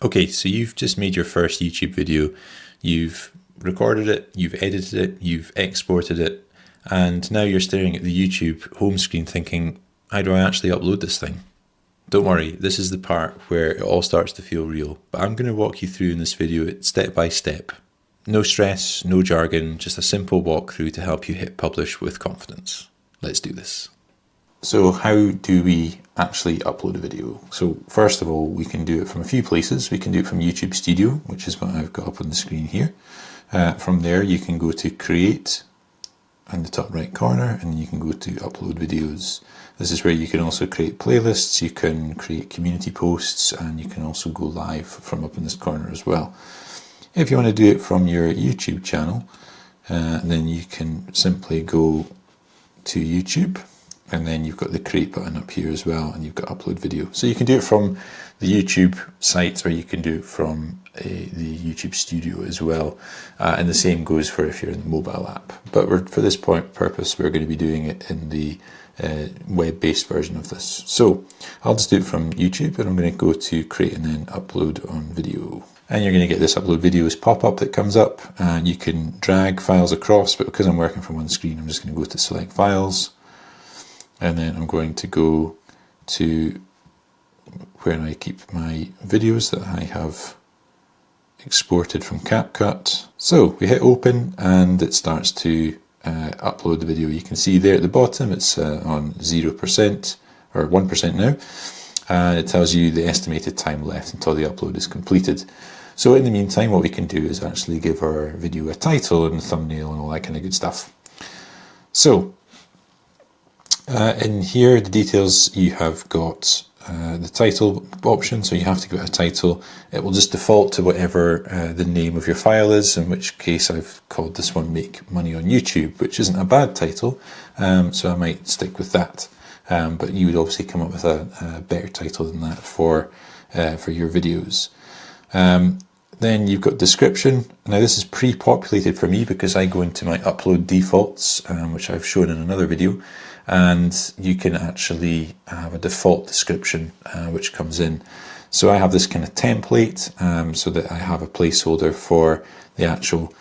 Okay, so you've just made your first YouTube video. You've recorded it, you've edited it, you've exported it, and now you're staring at the YouTube home screen thinking, how do I actually upload this thing? Don't worry, this is the part where it all starts to feel real, but I'm going to walk you through in this video step by step. No stress, no jargon, just a simple walkthrough to help you hit publish with confidence. Let's do this. So how do we actually upload a video? So first of all, we can do it from a few places. We can do it from YouTube Studio, which is what I've got up on the screen here. From there, you can go to Create in the top right corner, and you can go to Upload Videos. This is where you can also create playlists, you can create community posts, and you can also go live from up in this corner as well. If you want to do it from your YouTube channel, then you can simply go to YouTube, and then you've got the create button up here as well, and you've got upload video. So you can do it from the YouTube site, or you can do it from the YouTube Studio as well. And the same goes for if you're in the mobile app. But for this purpose, we're going to be doing it in the web-based version of this. So I'll just do it from YouTube, and I'm going to go to create and then upload on video. And you're going to get this upload videos pop-up that comes up, and you can drag files across, but because I'm working from one screen, I'm just going to go to select files. And then I'm going to go to where I keep my videos that I have exported from CapCut. So we hit open and it starts to upload the video. You can see there at the bottom it's on 0% or 1% now. And it tells you the estimated time left until the upload is completed. So in the meantime, what we can do is actually give our video a title and a thumbnail and all that kind of good stuff. So in here, the details, you have got the title option, so you have to give it a title. It will just default to whatever the name of your file is, in which case I've called this one Make Money on YouTube, which isn't a bad title, so I might stick with that. But you would obviously come up with a better title than that for your videos. Then you've got description. Now this is pre-populated for me because I go into my upload defaults, which I've shown in another video, and you can actually have a default description which comes in. So I have this kind of template so that I have a placeholder for the actual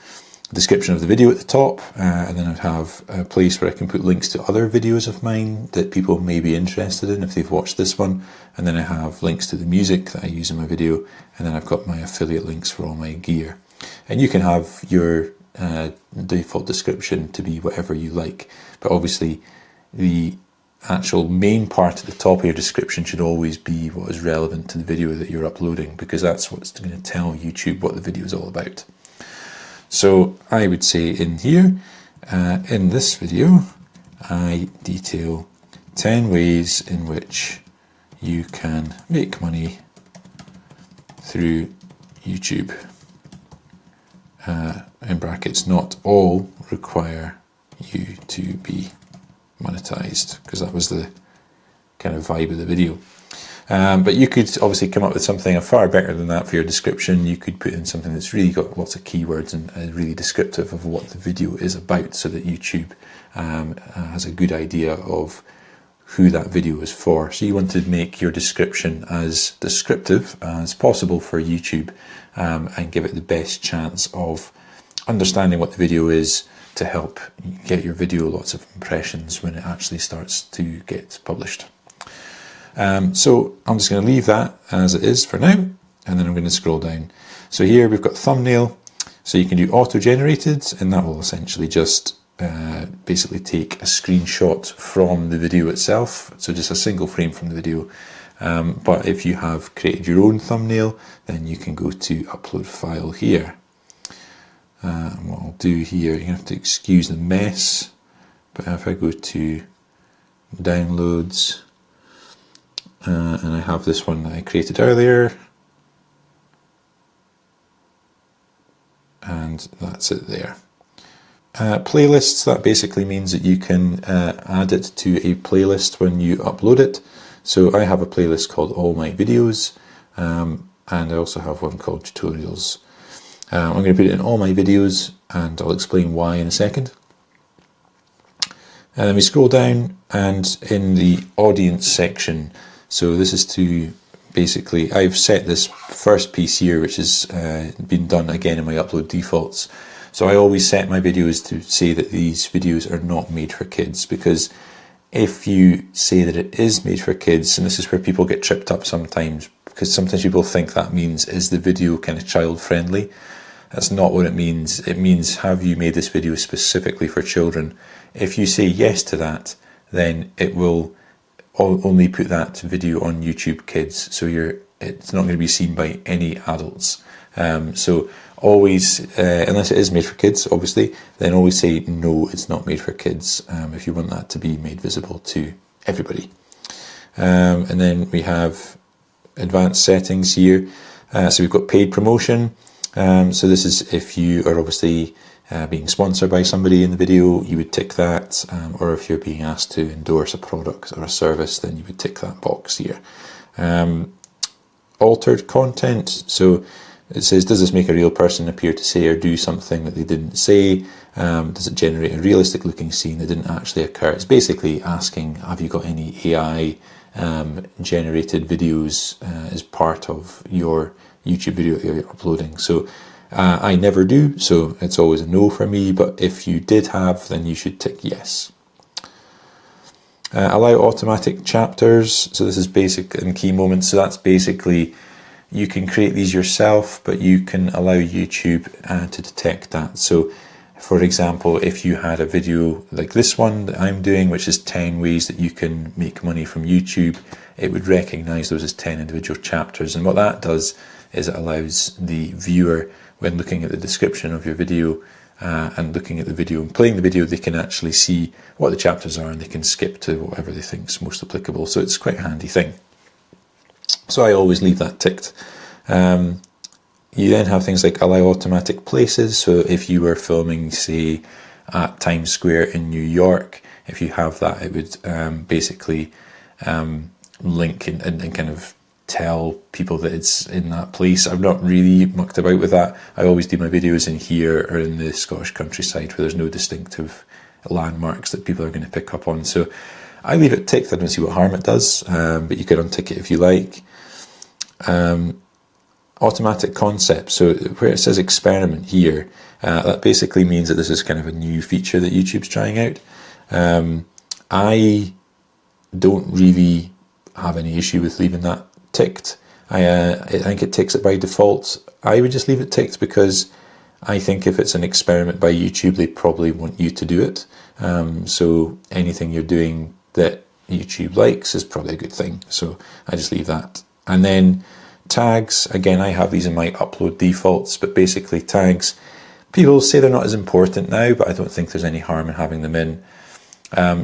description of the video at the top, and then I have a place where I can put links to other videos of mine that people may be interested in if they've watched this one, and then I have links to the music that I use in my video, and then I've got my affiliate links for all my gear. And you can have your default description to be whatever you like, but obviously the actual main part at the top of your description should always be what is relevant to the video that you're uploading, because that's what's going to tell YouTube what the video is all about. So I would say in here, in this video, I detail 10 ways in which you can make money through YouTube. In brackets, not all require you to be monetized, because that was the kind of vibe of the video. But you could obviously come up with something far better than that for your description. You could put in something that's really got lots of keywords and really descriptive of what the video is about, so that YouTube has a good idea of who that video is for. So you want to make your description as descriptive as possible for YouTube, and give it the best chance of understanding what the video is, to help get your video lots of impressions when it actually starts to get published. So I'm just going to leave that as it is for now, and then I'm going to scroll down. So here we've got thumbnail, so you can do auto-generated, and that will essentially just basically take a screenshot from the video itself, so just a single frame from the video. But if you have created your own thumbnail, then you can go to upload file here. And what I'll do here, you have to excuse the mess, but if I go to downloads, and I have this one that I created earlier, and that's it there. Playlists, that basically means that you can add it to a playlist when you upload it. So I have a playlist called All My Videos, and I also have one called Tutorials. I'm going to put it in All My Videos, and I'll explain why in a second. And then we scroll down, and in the audience section, so this is to basically, I've set this first piece here, which has been done again in my upload defaults. So I always set my videos to say that these videos are not made for kids, because if you say that it is made for kids, and this is where people get tripped up sometimes, because sometimes people think that means, is the video kind of child friendly? That's not what it means. It means, have you made this video specifically for children? If you say yes to that, then it will only put that video on YouTube Kids, so it's not going to be seen by any adults. So always, unless it is made for kids, obviously, then always say no, it's not made for kids, if you want that to be made visible to everybody. And then we have advanced settings here. So we've got paid promotion. So this is if you are obviously being sponsored by somebody in the video, you would tick that, or if you're being asked to endorse a product or a service, then you would tick that box here. Altered content, so it says, does this make a real person appear to say or do something that they didn't say? Does it generate a realistic looking scene that didn't actually occur? It's basically asking, have you got any AI generated videos as part of your YouTube video that you're uploading? So I never do, so it's always a no for me, but if you did have, then you should tick yes. Allow automatic chapters, so this is basic and key moments, so that's basically, you can create these yourself, but you can allow YouTube to detect that. So for example, if you had a video like this one that I'm doing, which is 10 ways that you can make money from YouTube, it would recognize those as 10 individual chapters. And what that does is it allows the viewer, when looking at the description of your video and looking at the video and playing the video, they can actually see what the chapters are and they can skip to whatever they think is most applicable. So it's quite a handy thing. So I always leave that ticked. You then have things like allow automatic places. So if you were filming, say, at Times Square in New York, if you have that, it would basically link and kind of tell people that it's in that place. I've not really mucked about with that. I always do my videos in here or in the Scottish countryside where there's no distinctive landmarks that people are going to pick up on. So I leave it ticked. I don't see what harm it does, but you can untick it if you like. Automatic concept. So where it says experiment here, that basically means that this is kind of a new feature that YouTube's trying out. I don't really have any issue with leaving that ticked. I think it ticks it by default. I would just leave it ticked because I think if it's an experiment by YouTube, they probably want you to do it. So anything you're doing that YouTube likes is probably a good thing. So I just leave that. And then tags, again, I have these in my upload defaults, but basically tags, people say they're not as important now, but I don't think there's any harm in having them in.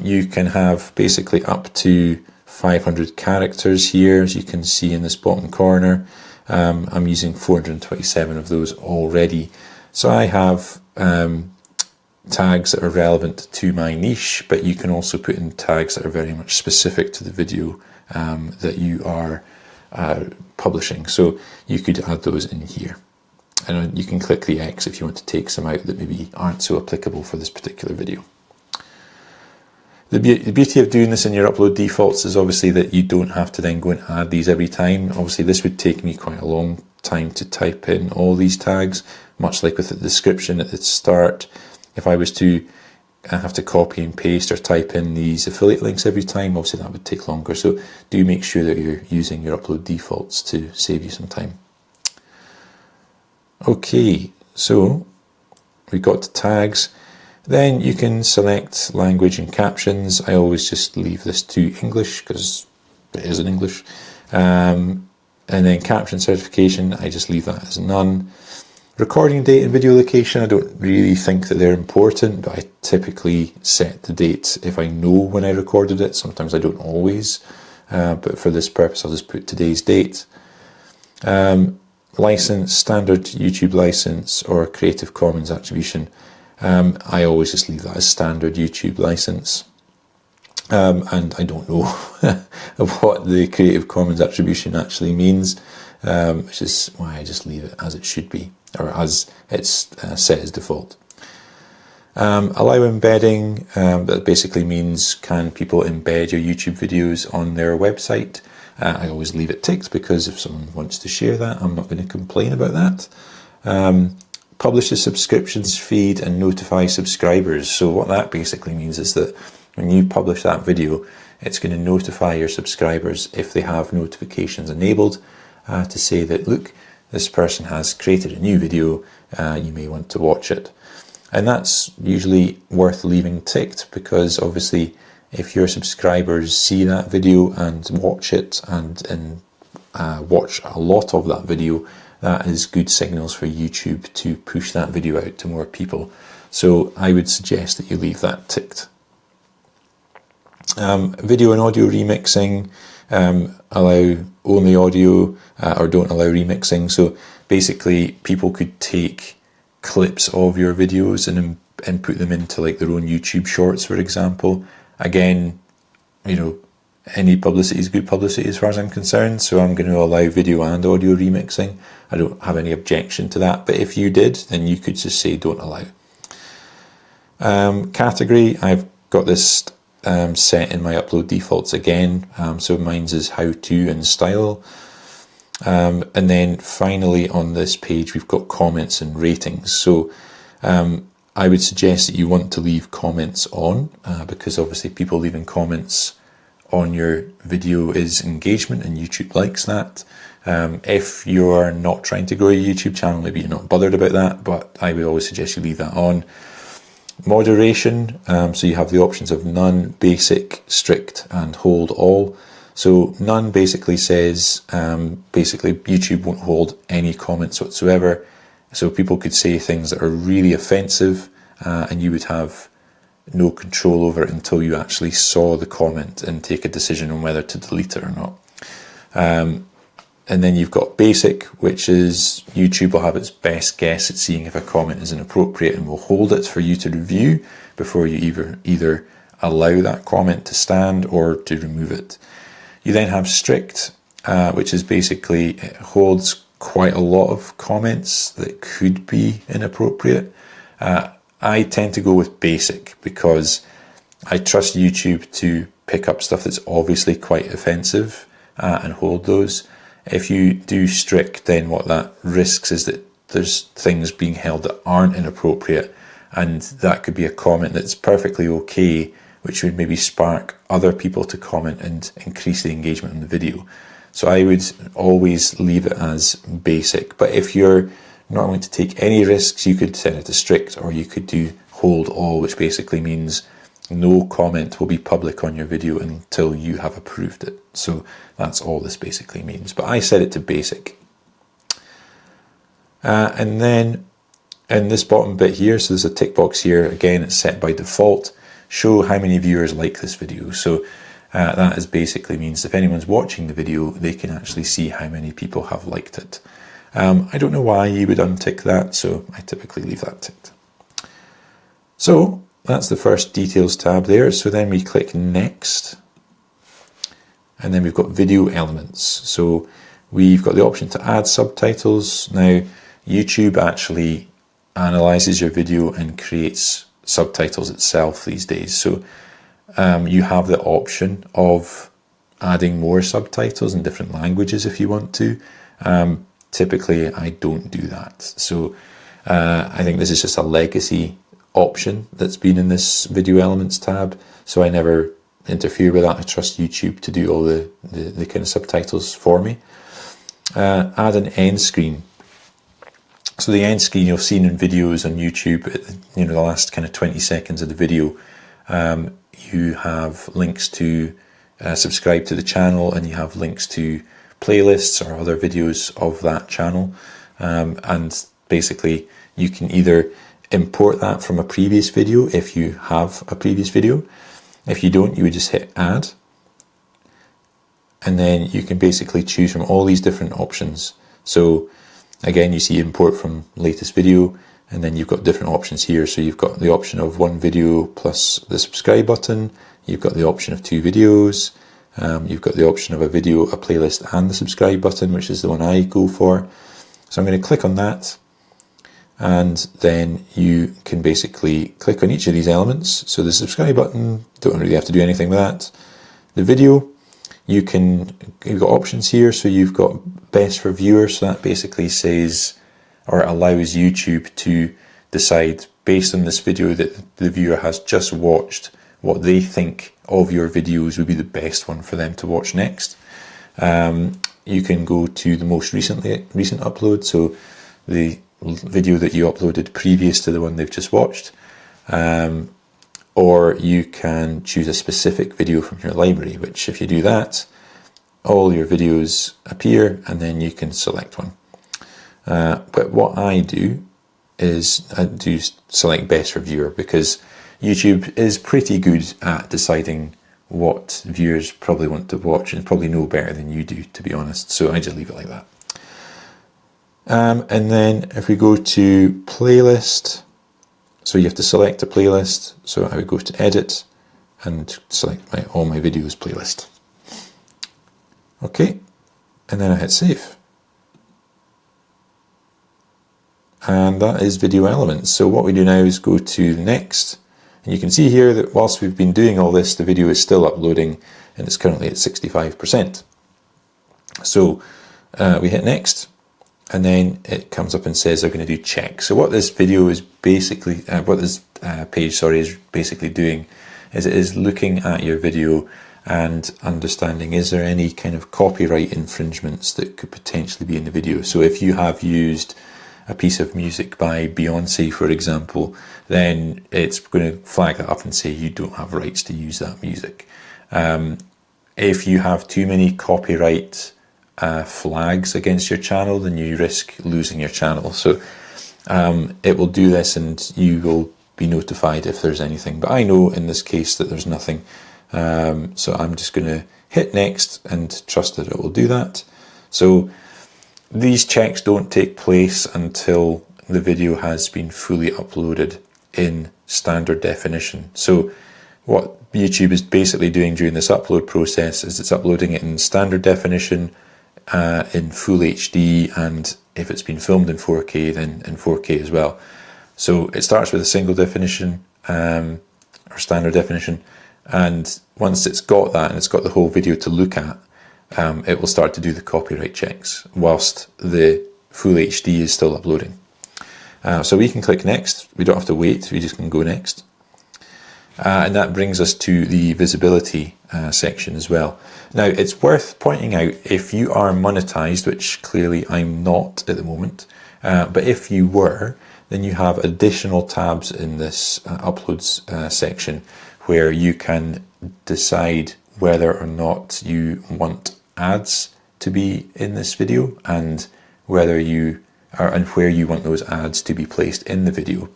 You can have basically up to 500 characters here, as you can see in this bottom corner. I'm using 427 of those already. So I have tags that are relevant to my niche, but you can also put in tags that are very much specific to the video that you are publishing. So you could add those in here. And you can click the X if you want to take some out that maybe aren't so applicable for this particular video. The beauty of doing this in your upload defaults is obviously that you don't have to then go and add these every time. Obviously this would take me quite a long time to type in all these tags, much like with the description at the start. If I was to have to copy and paste or type in these affiliate links every time, obviously that would take longer. So do make sure that you're using your upload defaults to save you some time. Okay, so we got to tags. Then you can select language and captions. I always just leave this to English because it is in English. And then caption certification, I just leave that as none. Recording date and video location, I don't really think that they're important, but I typically set the date if I know when I recorded it. Sometimes I don't always, but for this purpose I'll just put today's date. License, standard YouTube license or Creative Commons attribution. I always just leave that as standard YouTube license. And I don't know what the Creative Commons attribution actually means, which is why I just leave it as it should be, or as it's set as default. Allow embedding, that basically means can people embed your YouTube videos on their website. I always leave it ticked because if someone wants to share that, I'm not going to complain about that. Publish the subscriptions feed and notify subscribers. So what that basically means is that when you publish that video, it's going to notify your subscribers if they have notifications enabled to say that, look, this person has created a new video, you may want to watch it. And that's usually worth leaving ticked, because obviously if your subscribers see that video and watch it and watch a lot of that video, that is good signals for YouTube to push that video out to more people. So I would suggest that you leave that ticked. Video and audio remixing, allow only audio or don't allow remixing. So basically people could take clips of your videos and put them into like their own YouTube shorts, for example. Again, you know, any publicity is good publicity as far as I'm concerned, so I'm going to allow video and audio remixing. I don't have any objection to that, but if you did, then you could just say don't allow. Category, I've got this set in my upload defaults again, so mine's is how to and style. And then finally on this page we've got comments and ratings. So I would suggest that you want to leave comments on, because obviously people leaving comments on your video is engagement and YouTube likes that. If you're not trying to grow your YouTube channel, maybe you're not bothered about that, but I would always suggest you leave that on. Moderation, so you have the options of none, basic, strict and hold all. So none basically says, basically YouTube won't hold any comments whatsoever. So people could say things that are really offensive and you would have no control over it until you actually saw the comment and take a decision on whether to delete it or not. And then you've got basic, which is YouTube will have its best guess at seeing if a comment is inappropriate and will hold it for you to review before you either allow that comment to stand or to remove it. You then have strict, which is basically, it holds quite a lot of comments that could be inappropriate. I tend to go with basic because I trust YouTube to pick up stuff that's obviously quite offensive and hold those. If you do strict, then what that risks is that there's things being held that aren't inappropriate, and that could be a comment that's perfectly okay, which would maybe spark other people to comment and increase the engagement in the video. So I would always leave it as basic. But if you're not going to take any risks, you could set it to strict, or you could do hold all, which basically means no comment will be public on your video until you have approved it. So that's all this basically means. But I set it to basic. And then in this bottom bit here, so there's a tick box here, again it's set by default, show how many viewers like this video. So that is basically means if anyone's watching the video, they can actually see how many people have liked it. I don't know why you would untick that, so I typically leave that ticked. So that's the first details tab there. So then we click next, and then we've got video elements. So we've got the option to add subtitles. Now YouTube actually analyzes your video and creates subtitles itself these days. So you have the option of adding more subtitles in different languages if you want to. Typically I don't do that. So I think this is just a legacy option that's been in this video elements tab, so I never interfere with that. I trust YouTube to do all the kind of subtitles for me. Add an end screen. So the end screen you've seen in videos on YouTube, you know, the last kind of 20 seconds of the video, you have links to subscribe to the channel, and you have links to playlists or other videos of that channel, and basically you can either import that from a previous video if you have a previous video. If you don't, you would just hit add, and then you can basically choose from all these different options. So again, you see import from latest video, and then you've got different options here. So you've got the option of one video plus the subscribe button, you've got the option of 2 videos, you've got the option of a video, a playlist and the subscribe button, which is the one I go for. So I'm going to click on that, and then you can basically click on each of these elements. So the subscribe button, don't really have to do anything with that. The video, you've got options here. So you've got best for viewers. So that basically says, or allows YouTube to decide based on this video that the viewer has just watched, what they think of your videos would be the best one for them to watch next. You can go to the most recent upload, so the video that you uploaded previous to the one they've just watched, or you can choose a specific video from your library, which if you do that, all your videos appear and then you can select one. But what I do is I do select best for viewer, because YouTube is pretty good at deciding what viewers probably want to watch, and probably know better than you do, to be honest. So I just leave it like that. And then if we go to playlist, so you have to select a playlist. So I would go to edit and select all my videos playlist. Okay, and then I hit save. And that is video elements. So what we do now is go to next. And you can see here that whilst we've been doing all this, the video is still uploading and it's currently at 65%. So we hit next, and then it comes up and says they're going to do check. So what this video is basically, what this page is basically doing is it is looking at your video and understanding, is there any kind of copyright infringements that could potentially be in the video. So if you have used a piece of music by Beyonce, for example, then it's going to flag that up and say you don't have rights to use that music. If you have too many copyright flags against your channel, then you risk losing your channel. So it will do this and you will be notified if there's anything. But I know in this case that there's nothing. So I'm just going to hit next and trust that it will do that. So these checks don't take place until the video has been fully uploaded in standard definition. So what YouTube is basically doing during this upload process is it's uploading it in standard definition, in full HD, and if it's been filmed in 4K, then in 4K as well. So it starts with a single definition, or standard definition, and once it's got that and it's got the whole video to look at, it will start to do the copyright checks whilst the full HD is still uploading. So we can click next. We don't have to wait. We just can go next. And that brings us to the visibility section as well. Now, it's worth pointing out, if you are monetized, which clearly I'm not at the moment, but if you were, then you have additional tabs in this uploads section where you can decide whether or not you want ads to be in this video, and whether you are, and where you want those ads to be placed in the video.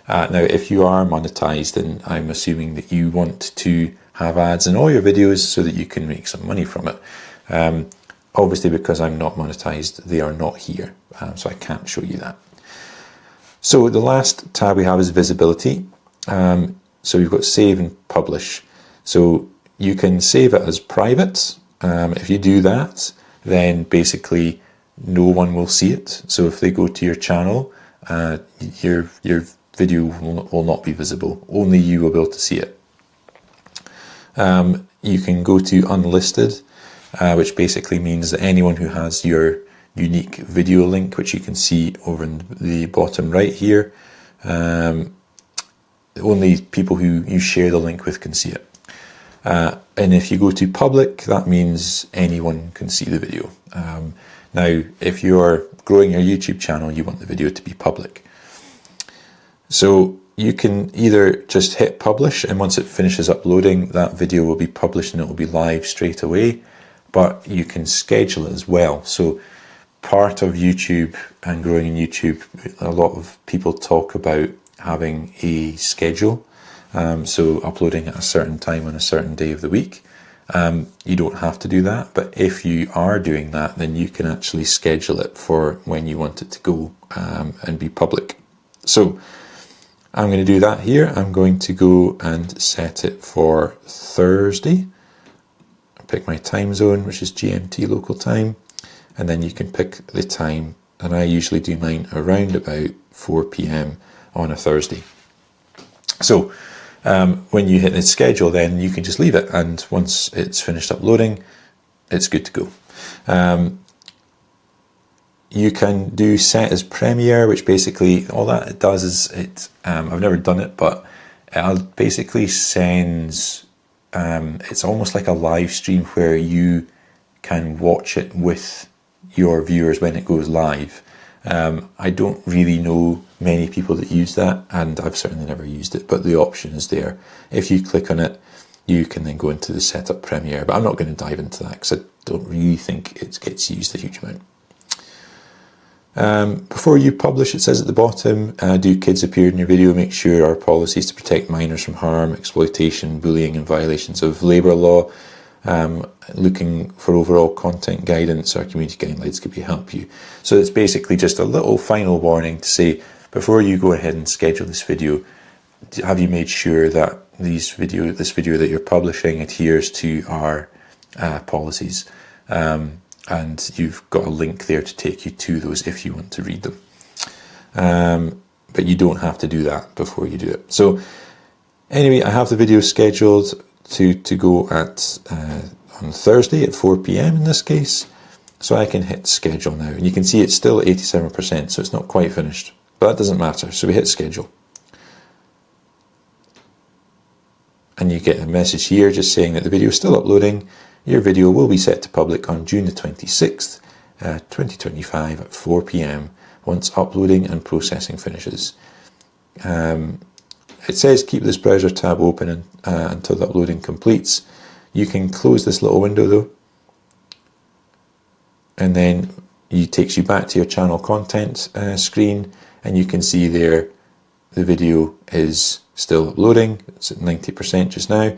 Now, if you are monetized, then I'm assuming that you want to have ads in all your videos so that you can make some money from it. Obviously, because I'm not monetized, they are not here, so I can't show you that. So the last tab we have is visibility. So we've got save and publish. So you can save it as private. If you do that, then basically no one will see it. So if they go to your channel, your video will not be visible. Only you will be able to see it. You can go to unlisted, which basically means that anyone who has your unique video link, which you can see over in the bottom right here, only people who you share the link with can see it. And if you go to public, that means anyone can see the video. Now, if you're growing your YouTube channel, you want the video to be public. So you can either just hit publish, and once it finishes uploading, that video will be published and it will be live straight away. But you can schedule it as well. So part of YouTube and growing in YouTube, a lot of people talk about having a schedule. So uploading at a certain time on a certain day of the week. You don't have to do that, but if you are doing that, then you can actually schedule it for when you want it to go and be public. So I'm going to do that here. I'm going to go and set it for Thursday. Pick my time zone, which is GMT local time, and then you can pick the time, and I usually do mine around about 4 p.m. on a Thursday. So when you hit the schedule, then you can just leave it, and once it's finished uploading, it's good to go. You can do set as premiere, which basically all that it does is I've never done it, but it basically sends, it's almost like a live stream where you can watch it with your viewers when it goes live. I don't really know many people that use that, and I've certainly never used it, but the option is there. If you click on it, you can then go into the setup premiere, but I'm not going to dive into that because I don't really think it gets used a huge amount. Before you publish, it says at the bottom, do kids appear in your video? Make sure our policies to protect minors from harm, exploitation, bullying and violations of labour law. Looking for overall content guidance, our community guidelines could help you. So it's basically just a little final warning to say, before you go ahead and schedule this video, have you made sure that this video that you're publishing adheres to our policies? And you've got a link there to take you to those if you want to read them. But you don't have to do that before you do it. So anyway, I have the video scheduled to go at on Thursday at 4 p.m. in this case. So I can hit schedule now. And you can see it's still at 87%, so it's not quite finished. But that doesn't matter. So we hit schedule. And you get a message here just saying that the video is still uploading. Your video will be set to public on June the 26th, 2025 at 4 p.m. once uploading and processing finishes. It says keep this browser tab open until the uploading completes. You can close this little window though, and then it takes you back to your channel content screen, and you can see there the video is still uploading. It's at 90% just now.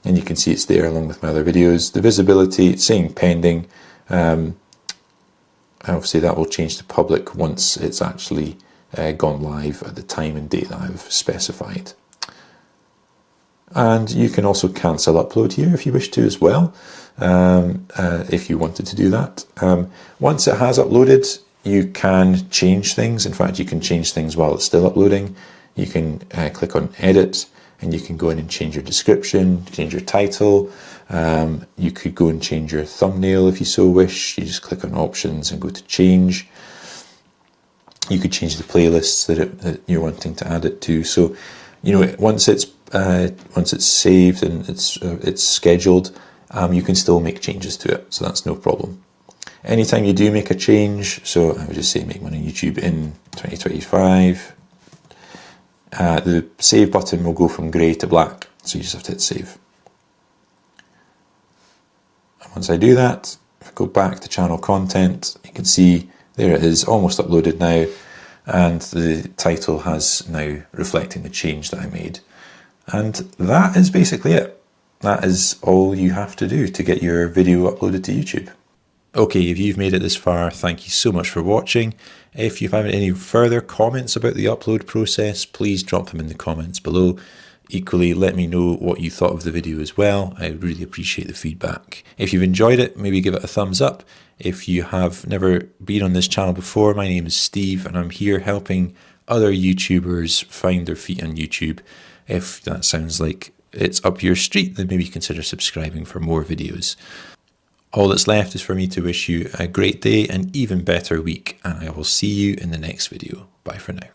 And you can see it's there along with my other videos. The visibility, it's saying pending. Obviously that will change to public once it's actually gone live at the time and date that I've specified. And you can also cancel upload here if you wish to as well, if you wanted to do that. Once it has uploaded, you can change things. In fact, you can change things while it's still uploading. You can click on edit, and you can go in and change your description, change your title. You could go and change your thumbnail if you so wish. You just click on options and go to change. You could change the playlists that you're wanting to add it to. So, you know, once it's saved and it's scheduled, you can still make changes to it. So that's no problem. Anytime you do make a change, so I would just say make one on YouTube in 2025. The save button will go from grey to black, so you just have to hit save. And once I do that, if I go back to channel content, you can see there it is, almost uploaded now, and the title has now reflecting the change that I made. And that is basically it. That is all you have to do to get your video uploaded to YouTube. Okay, if you've made it this far, thank you so much for watching. If you have any further comments about the upload process, please drop them in the comments below. Equally, let me know what you thought of the video as well. I really appreciate the feedback. If you've enjoyed it, maybe give it a thumbs up. If you have never been on this channel before, my name is Steve, and I'm here helping other YouTubers find their feet on YouTube. If that sounds like it's up your street, then maybe consider subscribing for more videos. All that's left is for me to wish you a great day and even better week, and I will see you in the next video. Bye for now.